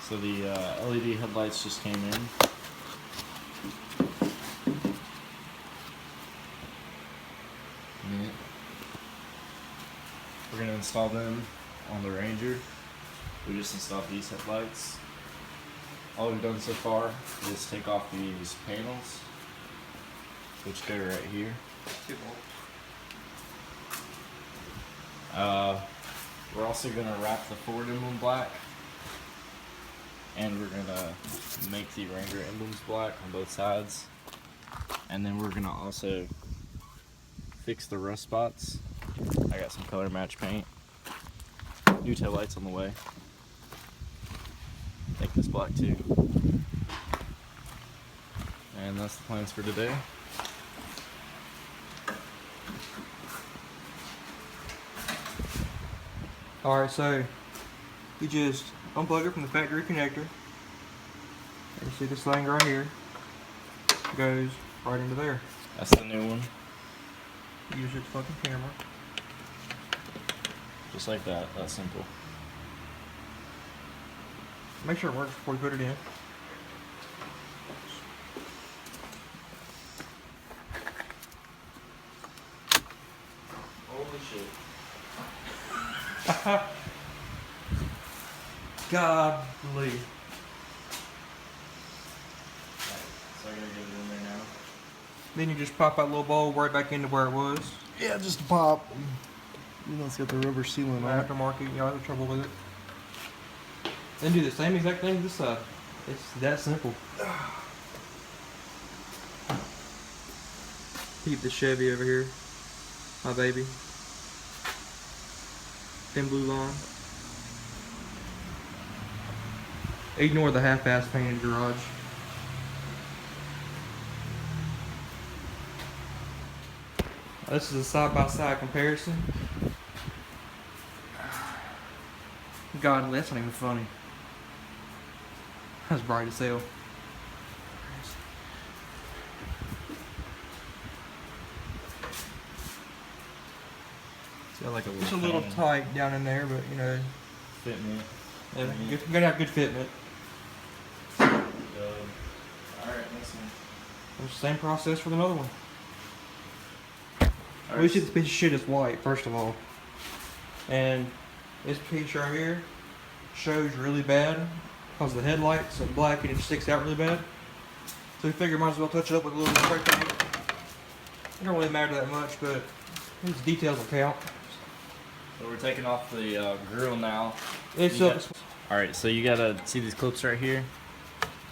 So the LED headlights just came in. Yeah. We're gonna install them on the Ranger. We just installed these headlights. All we've done so far is take off these panels, which go right here. We're also gonna wrap the Ford emblem black, and we're gonna make the Ranger emblems black on both sides, and then we're gonna also fix the rust spots. I got some color match paint. New tail lights on the way. Make this black too. And that's the plans for today. Alright, so you just unplug it from the factory connector. You see this thing right here goes right into there. That's the new one. Use its fucking camera. Just like that. That's simple. Make sure it works before you put it in. Holy shit. Godly. So I gotta get it in there now. Then you just pop that little bowl right back into where it was. Yeah, just pop. You know, it's got the rubber sealant on it. Aftermarket, you all have trouble with it. Then do the same exact thing this side. It's that simple. Keep the Chevy over here. My baby. Thin blue line. Ignore the half-ass painted garage. This is a side-by-side comparison. God, that's not even funny. That's bright as hell. It's got like a little, It's a little fan. tight down in there, but you know, Fitment. yeah, you gotta have good fitment. Alright, next one. It's the same process for another one. Alright. We see this piece of shit is white, first of all. And this piece right here shows really bad because the headlights are black and it sticks out really bad. So we figure might as well touch it up with a little spray paint. It don't really matter that much, but these details will count. So we're taking off the grill now. It's Alright, so you gotta see these clips right here.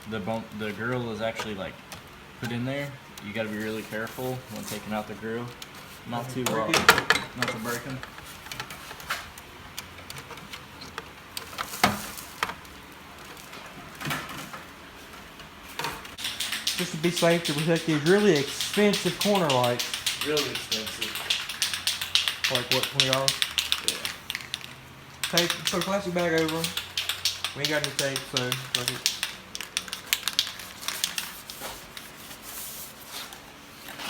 The grill is actually like put in there. You gotta be really careful when taking out the grill. Not to break them. just to be safe to protect these really expensive corner lights. Really expensive. Like what, $20? Yeah. Tape, put a plastic bag over them. We ain't got any tape, so fuck it.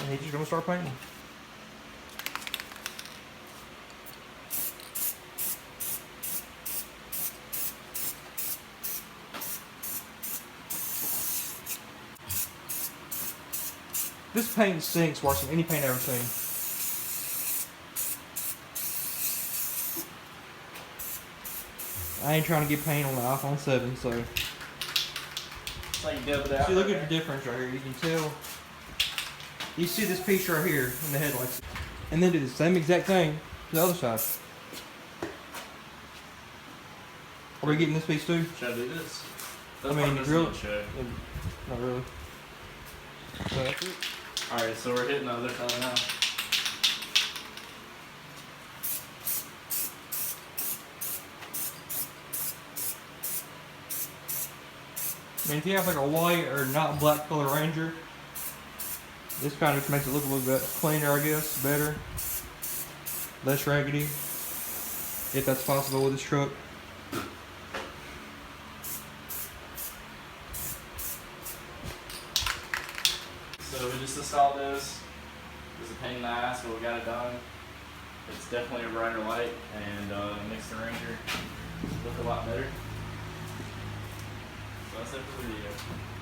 And he's just gonna start painting. This paint stinks worse than any paint I've ever seen. I ain't trying to get paint on the iPhone 7, so. It's like you dub it out. See, look at the difference right here. You can tell. You see this piece right here in the headlights. And then do the same exact thing to the other side. Are we getting this piece too? Should I do this? I mean, this really? one show. Not really. So that's it. Alright, so we're hitting the other side now. I mean, if you have like a white or not black color Ranger, this kind of makes it look a little bit cleaner, I guess, better, less raggedy, if that's possible with this truck. So we just installed this. It was a pain in the ass, but we got it done. It's definitely a brighter light and makes the Ranger look a lot better. That's it for the video.